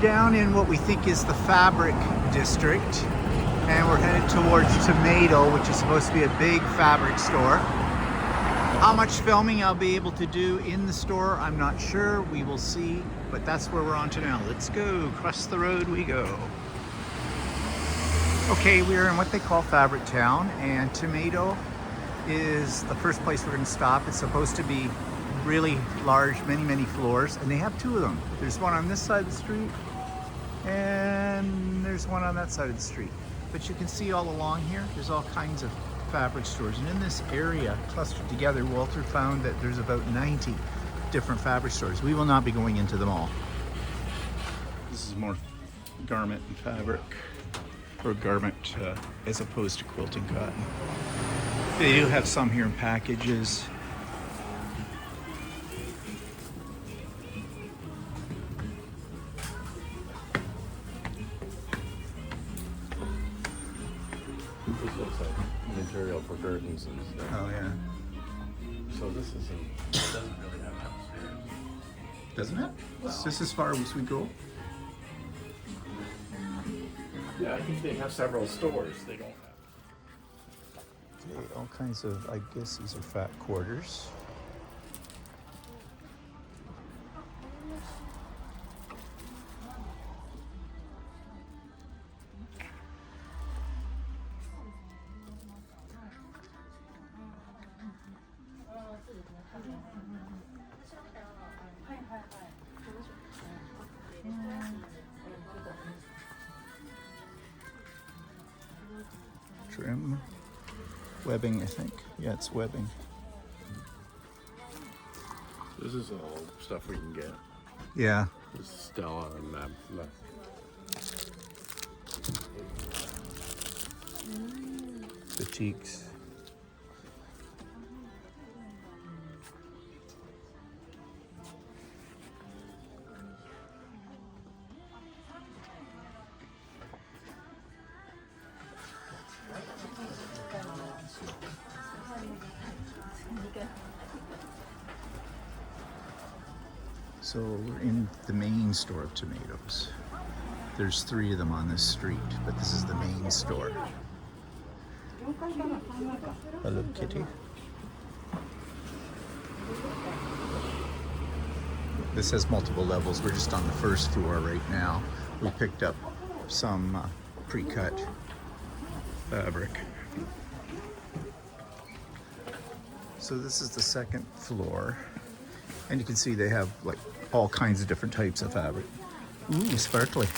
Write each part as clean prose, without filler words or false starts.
down in what we think is the fabric district, and we're headed towards Tomato, which is supposed to be a big fabric store. How much filming I'll be able to do in the store, I'm not sure. We will see, but that's where we're on to now. Let's go. Across the road we go. Okay, we're in what they call Fabric Town, and Tomato is the first place we're going to stop. It's supposed to be really large, many floors, and they have two of them. There's one on this side of the street, and there's one on that side of the street. But you can see all along here, there's all kinds of fabric stores. And in this area, clustered together, Walter found that there's about 90 different fabric stores. We will not be going into them all. This is more garment and fabric, or garment as opposed to quilting cotton. They do have some here in packages. This looks like material for curtains and stuff. Oh yeah. So this doesn't really have upstairs. Doesn't it? Is this as far as we go? Yeah, I think they have several stores. They don't have. Okay, all kinds of, I guess these are fat quarters. Trim. Webbing, I think. Yeah, it's webbing. This is all stuff we can get. Yeah. This is Stella and that. Boutiques. So we're in the main store of Tomatoes. There's 3 of them on this street, but this is the main store. Hello, kitty. This has multiple levels. We're just on the first floor right now. We picked up some pre-cut fabric. So this is the second floor. And you can see they have like all kinds of different types of fabric. Ooh, sparkly.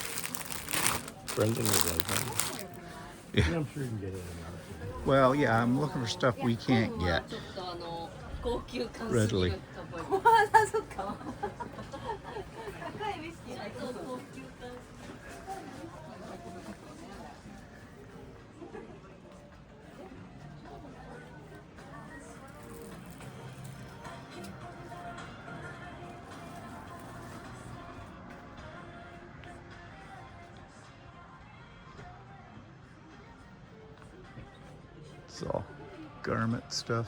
Brendan was like that. Yeah. I'm sure you can get it in Well, yeah, I'm looking for stuff we can't get readily. It's all garment stuff.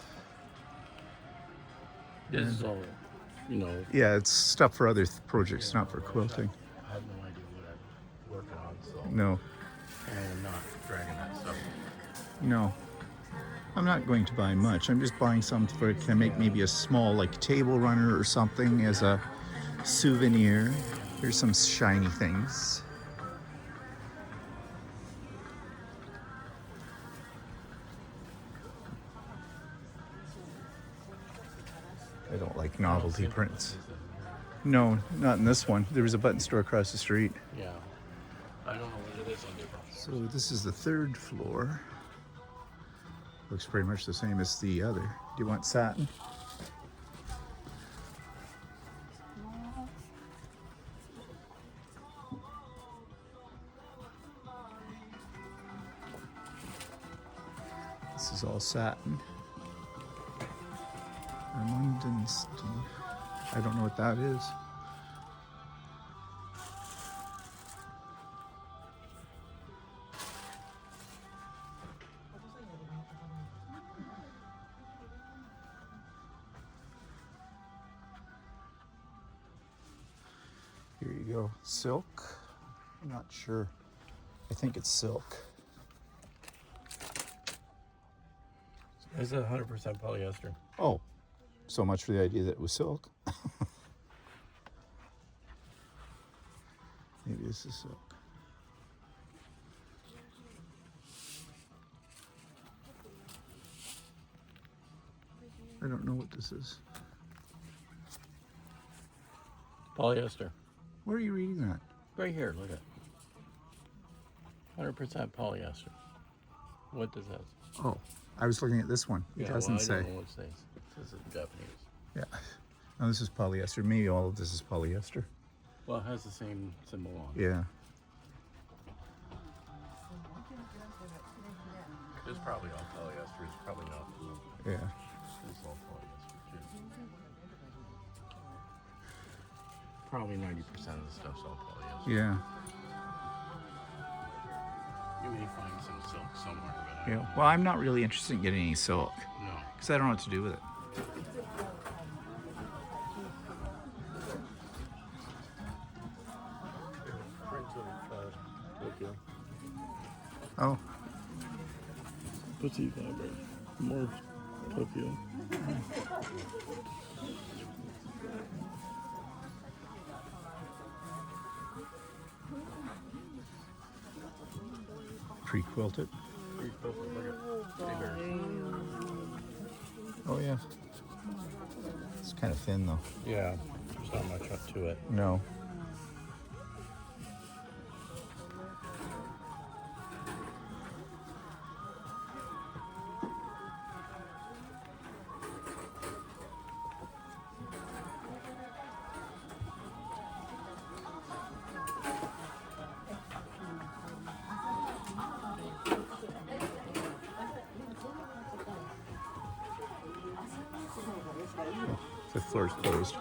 This is all, you know. Yeah, it's stuff for other projects, not for quilting. I have no idea what I'm working on, so. No, I'm not dragging that stuff. no. I'm not going to buy much. I'm just buying some for, can make maybe a small like table runner or something as a souvenir. Here's some shiny things. I don't like novelty prints. No, not in this one. There was a button store across the street. Yeah. I don't know what it is on different. So this is the 3rd floor. Looks pretty much the same as the other. Do you want satin? This is all satin. Ramondenstein. I don't know what that is. Here you go, silk. I'm not sure. I think it's silk. It's 100% polyester. Oh, so much for the idea that it was silk. Maybe this is silk. I don't know what this is. Polyester. Where are you reading that? Right here, look at it. 100% polyester. What does that say? Oh, I was looking at this one. It doesn't I say. don't know what it says. It says it in Japanese. Yeah. No, this is polyester. Maybe all of this is polyester. Well, it has the same symbol on it. Yeah. It's probably all polyester. It's probably not. Yeah. It's all polyester, too. Probably 90% of the stuff's all polyester. Yeah. You may find some silk somewhere. Yeah. Well, I'm not really interested in getting any silk No. because I don't know what to do with it. Prints of Toyko. Oh. Pussy fabric. More Tokyo. Pre-quilted. Bigger. Oh yeah. It's kind of thin though. Yeah, there's not much up to it. No. The floor's closed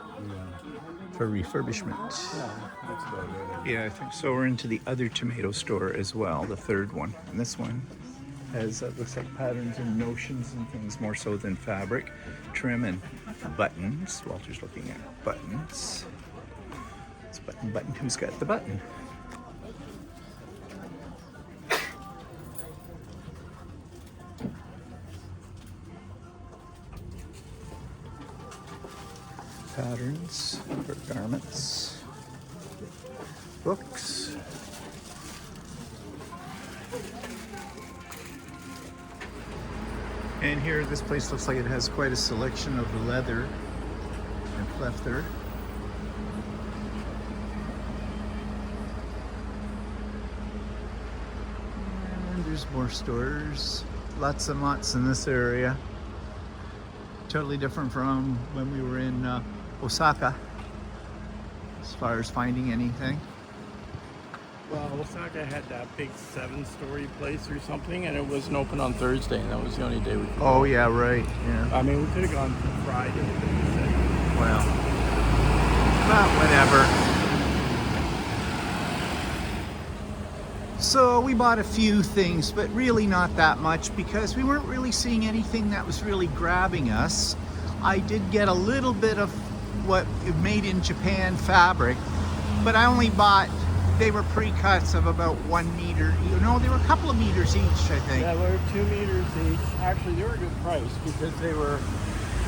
for refurbishment. That's about it. Yeah, I think so. We're into the other tomato store as well, the third one. And this one has, looks like patterns and notions and things more so than fabric. Trim and buttons. Walter's looking at buttons. It's button. Who's got the button? Patterns for garments, books, and here this place looks like it has quite a selection of leather and pleather. And there's more stores, lots and lots in this area. Totally different from when we were in Osaka, as far as finding anything. Well, Osaka had that big 7-story place or something, and it wasn't open on Thursday, and that was the only day we could Oh go. yeah, right. Yeah. I mean, we could have gone Friday, but they said, Well, whatever. So we bought a few things, but really not that much because we weren't really seeing anything that was really grabbing us. I did get a little bit of what made in Japan fabric, but I only bought, they were pre-cuts of about 1 meter. You know, they were a couple of meters each, I think. yeah, they were 2 meters each. Actually, they were a good price because they were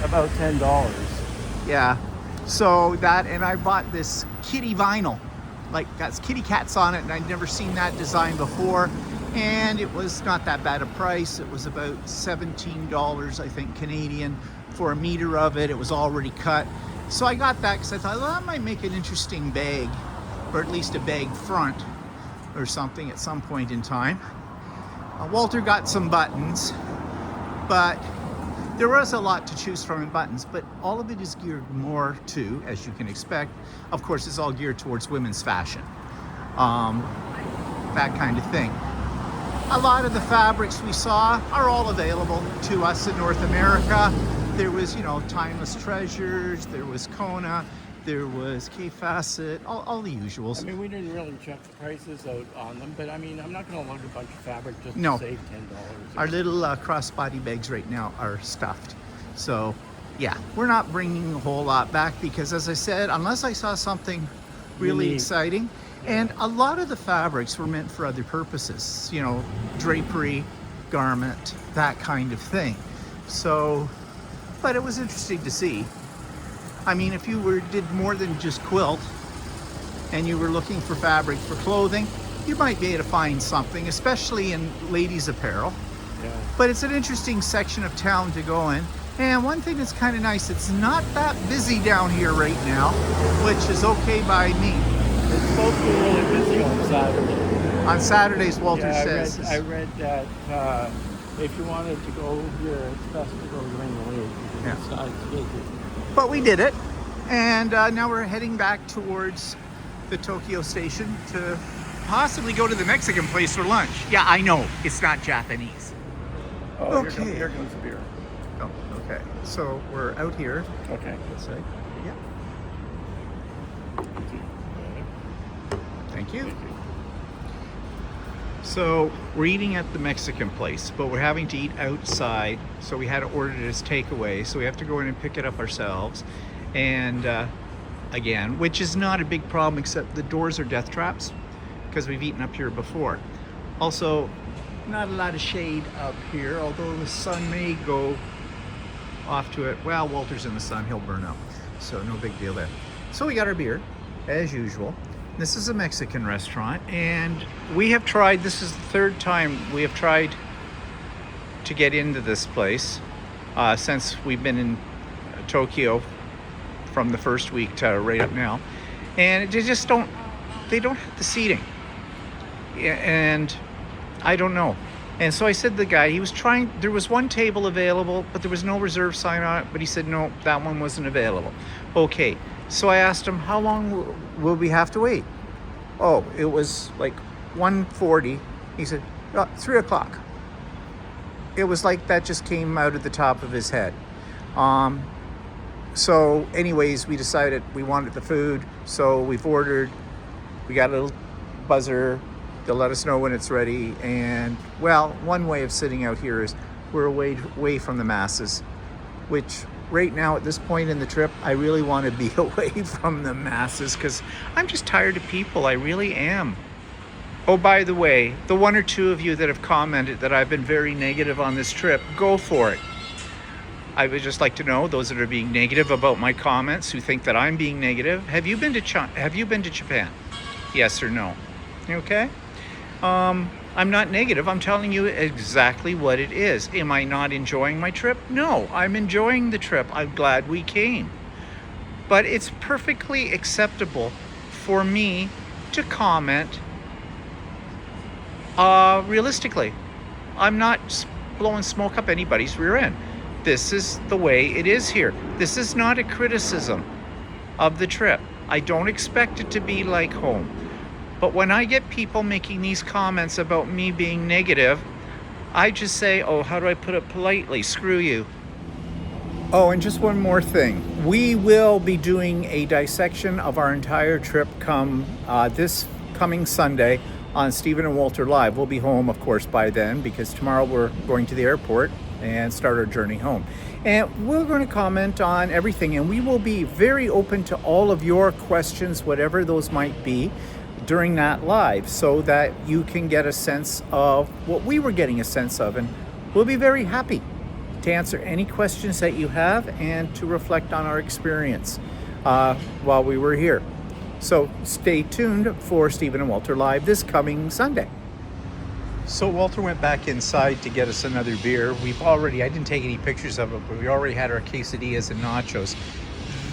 about $10. Yeah. So that, and I bought this kitty vinyl, like got kitty cats on it, and I'd never seen that design before. And it was not that bad a price. It was about $17, I think, Canadian for a meter of it. It was already cut. So I got that because I thought, well, that might make an interesting bag, or at least a bag front or something at some point in time. Walter got some buttons, but there was a lot to choose from in buttons, but all of it is geared more to, as you can expect, of course, it's all geared towards women's fashion. That kind of thing. A lot of the fabrics we saw are all available to us in North America. There was, you know, Timeless Treasures, there was Kona, there was K-Facet, all the usuals. I mean, we didn't really check the prices out on them, but I mean, I'm not going to lug a bunch of fabric just No. to save $10. Our little crossbody bags right now are stuffed. So, yeah, we're not bringing a whole lot back because, as I said, unless I saw something really Unique. exciting, And a lot of the fabrics were meant for other purposes, you know, drapery, garment, that kind of thing. So, but it was interesting to see. I mean, if you did more than just quilt and you were looking for fabric for clothing, you might be able to find something, especially in ladies' apparel. Yeah. But it's an interesting section of town to go in. And one thing that's kind of nice, it's not that busy down here right now, which is okay by me. It's supposed to be really busy on Saturday. On Saturdays, Walter Yeah, says. I read that if you wanted to go here, it's best to go during the week. Yeah. It's not as busy. But we did it. And now we're heading back towards the Tokyo station to possibly go to the Mexican place for lunch. Yeah, I know. It's not Japanese. Oh, Okay. here comes the beer. Oh, okay. So we're out here. Okay. Let's say. Yeah. Thank you. So we're eating at the Mexican place, but we're having to eat outside. So we had to order it as takeaway. So we have to go in and pick it up ourselves. And again, which is not a big problem, except the doors are death traps because we've eaten up here before. Also, not a lot of shade up here, although the sun may go off to it. Well, Walter's in the sun, he'll burn up. So no big deal there. So we got our beer, as usual. This is a Mexican restaurant, and we have tried, this is the third time we have tried to get into this place since we've been in Tokyo from the first week to right up now. And they just don't have the seating. And I don't know. And so I said to the guy, he was trying, there was one table available, but there was no reserve sign on it, but he said, no, that one wasn't available. Okay, so I asked him, how long will we have to wait? Oh, it was like 1:40. He said, 3 o'clock. It was like that just came out of the top of his head. So anyways, we decided we wanted the food, so we've ordered, we got a little buzzer, they'll let us know when it's ready. And well, one way of sitting out here is we're away from the masses, which right now at this point in the trip, I really want to be away from the masses because I'm just tired of people. I really am. Oh, by the way, the one or two of you that have commented that I've been very negative on this trip, go for it. I would just like to know, those that are being negative about my comments, who think that I'm being negative, have you been to Japan? Yes or no? Okay? I'm not negative. I'm telling you exactly what it is. Am I not enjoying my trip? No, I'm enjoying the trip. I'm glad we came. But it's perfectly acceptable for me to comment realistically. I'm not blowing smoke up anybody's rear end. This is the way it is here. This is not a criticism of the trip. I don't expect it to be like home. But when I get people making these comments about me being negative, I just say, oh, how do I put it politely? Screw you. Oh, and just one more thing. We will be doing a dissection of our entire trip this coming Sunday on Stephen and Walter Live. We'll be home, of course, by then, because tomorrow we're going to the airport and start our journey home. And we're going to comment on everything, and we will be very open to all of your questions, whatever those might be, during that live, so that you can get a sense of what we were getting a sense of. And we'll be very happy to answer any questions that you have and to reflect on our experience while we were here. So stay tuned for Stephen and Walter Live this coming Sunday. So Walter went back inside to get us another beer. I didn't take any pictures of it, but we already had our quesadillas and nachos.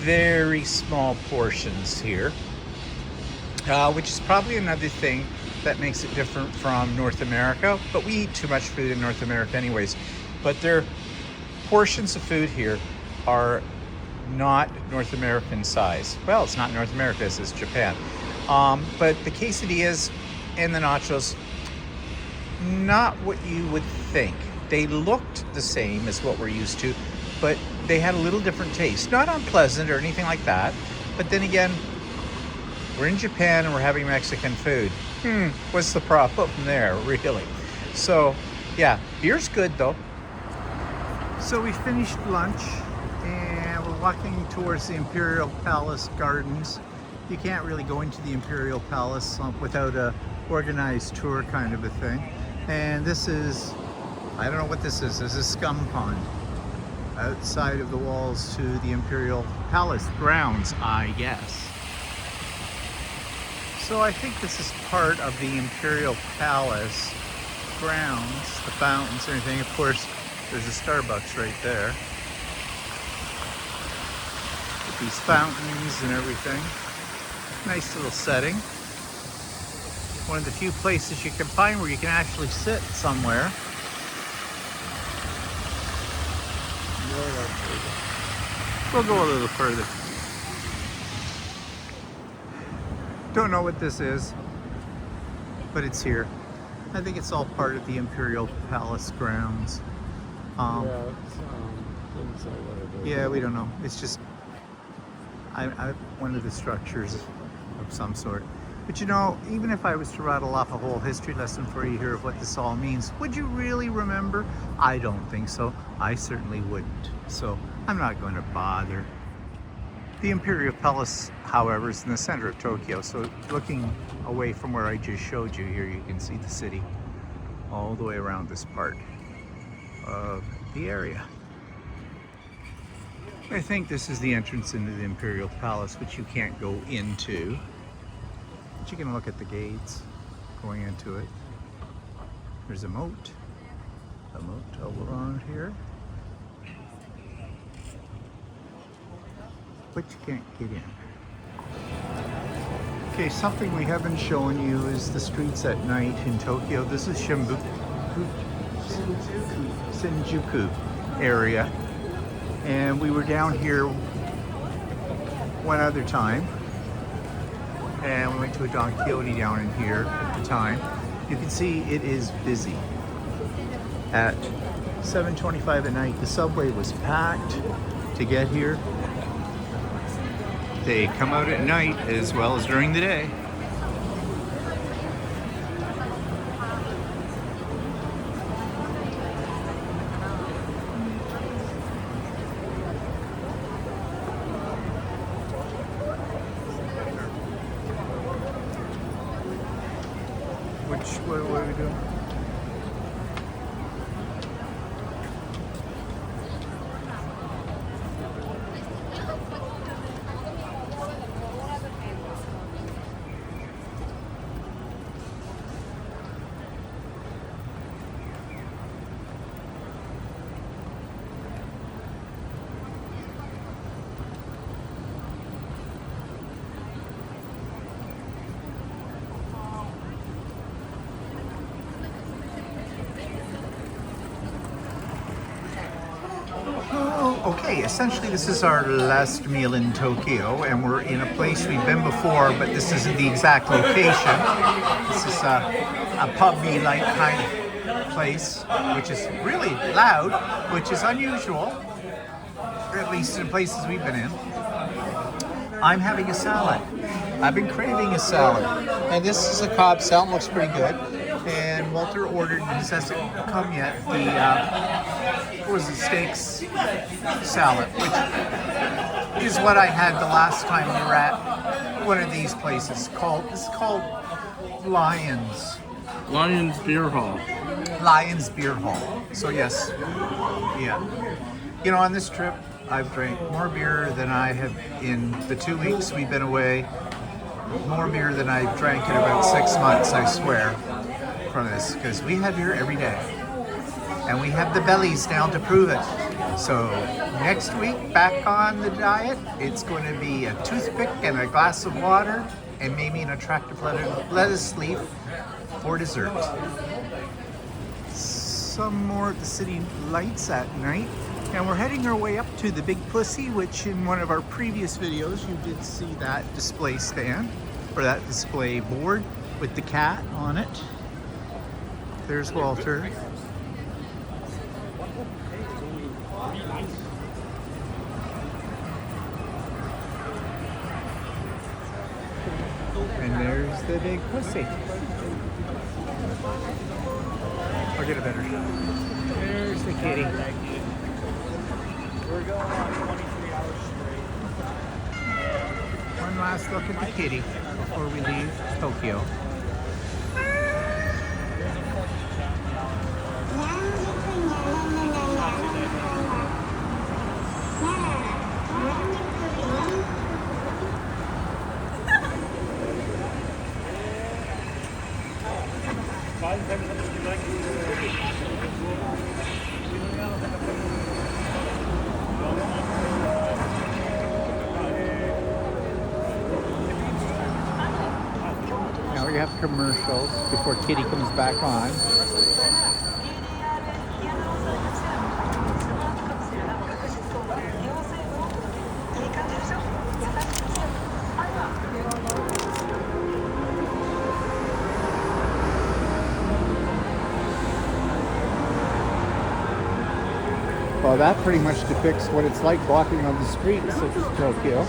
Very small portions here, which is probably another thing that makes it different from North America. But we eat too much food in North America anyways. But their portions of food here are not North American size. Well, it's not North America, this is Japan. But the quesadillas and the nachos, not what you would think. They looked the same as what we're used to, but they had a little different taste. Not unpleasant or anything like that, but then again, we're in Japan and we're having Mexican food. What's the problem there, really? So, yeah, beer's good though. So we finished lunch and we're walking towards the Imperial Palace Gardens. You can't really go into the Imperial Palace without a organized tour kind of a thing. And this is, I don't know what this is. This is a scum pond outside of the walls to the Imperial Palace grounds, I guess. So I think this is part of the Imperial Palace grounds, the fountains and everything. Of course, there's a Starbucks right there. With these fountains and everything. Nice little setting. One of the few places you can find where you can actually sit somewhere. We'll go a little further. Don't know what this is, but it's here. I think it's all part of the Imperial Palace grounds. Doesn't say what it is. Yeah, we don't know. It's just one of the structures of some sort. But you know, even if I was to rattle off a whole history lesson for you here of what this all means, would you really remember? I don't think so. I certainly wouldn't. So I'm not going to bother. The Imperial Palace, however, is in the center of Tokyo. So looking away from where I just showed you here, you can see the city all the way around this part of the area. I think this is the entrance into the Imperial Palace, which you can't go into. But you can look at the gates going into it. There's a moat all around here. But you can't get in. Okay, something we haven't shown you is the streets at night in Tokyo. This is Shinjuku area. And we were down here one other time. And we went to a Don Quixote down in here at the time. You can see it is busy. At 7:25 at night, the subway was packed to get here. They come out at night as well as during the day. What are we doing? Okay, essentially this is our last meal in Tokyo, and we're in a place we've been before, but this isn't the exact location. This is a pub-y-like kind of place, which is really loud, which is unusual, or at least in places we've been in. I'm having a salad. I've been craving a salad, and this is a Cobb salad. Looks pretty good. And Walter ordered, and this hasn't come yet, what was it, steaks salad, which is what I had the last time we were at one of these places. It's called Lions Beer Hall. Lions Beer Hall. So yes, yeah. You know, on this trip, I've drank more beer than I have in the 2 weeks we've been away. More beer than I've drank in about 6 months, I swear, from this, because we have beer every day. And we have the bellies down to prove it. So next week, back on the diet, it's going to be a toothpick and a glass of water and maybe an attractive lettuce leaf for dessert. Some more of the city lights at night. And we're heading our way up to the Big Pussy, which in one of our previous videos, you did see that display stand, or that display board with the cat on it. There's Walter. And there's the Big Pussy. I'll get a better shot. There's the kitty. We're going on 23 hours straight. One last look at the kitty before we leave Tokyo. Now we have commercials before Kitty comes back on. Well, that pretty much depicts what it's like walking on the streets of Tokyo.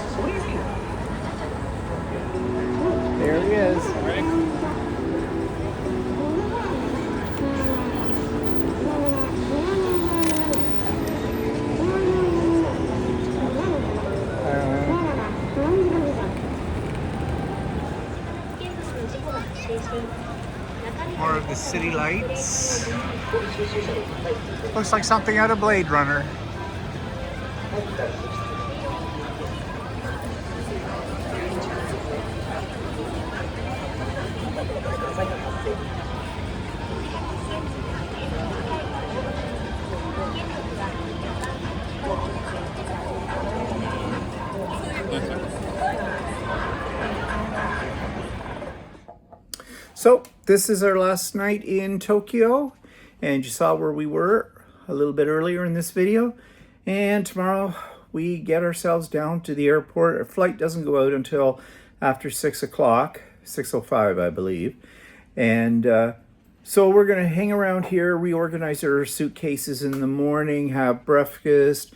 There he is. More of the city lights. Looks like something out of Blade Runner. So this is our last night in Tokyo, and you saw where we were a little bit earlier in this video. And tomorrow we get ourselves down to the airport. Our flight doesn't go out until after 6 o'clock, 6:05 I believe. And so we're gonna hang around here, reorganize our suitcases in the morning, have breakfast,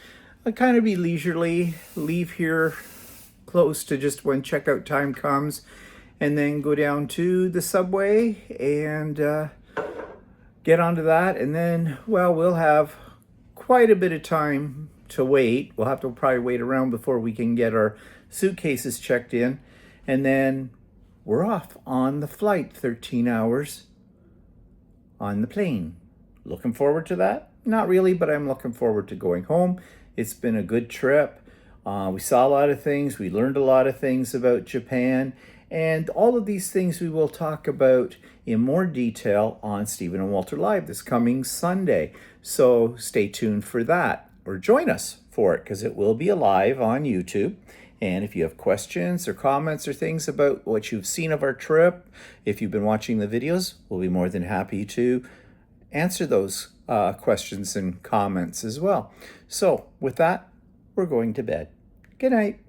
kind of be leisurely, leave here close to just when checkout time comes, and then go down to the subway and get onto that. And then, well, we'll have quite a bit of time to wait. We'll have to probably wait around before we can get our suitcases checked in. And then we're off on the flight, 13 hours on the plane. Looking forward to that? Not really, but I'm looking forward to going home. It's been a good trip. We saw a lot of things. We learned a lot of things about Japan. And all of these things we will talk about in more detail on Stephen and Walter Live this coming Sunday. So stay tuned for that, or join us for it, because it will be live on YouTube. And if you have questions or comments or things about what you've seen of our trip, if you've been watching the videos, we'll be more than happy to answer those questions and comments as well. So with that, we're going to bed. Good night.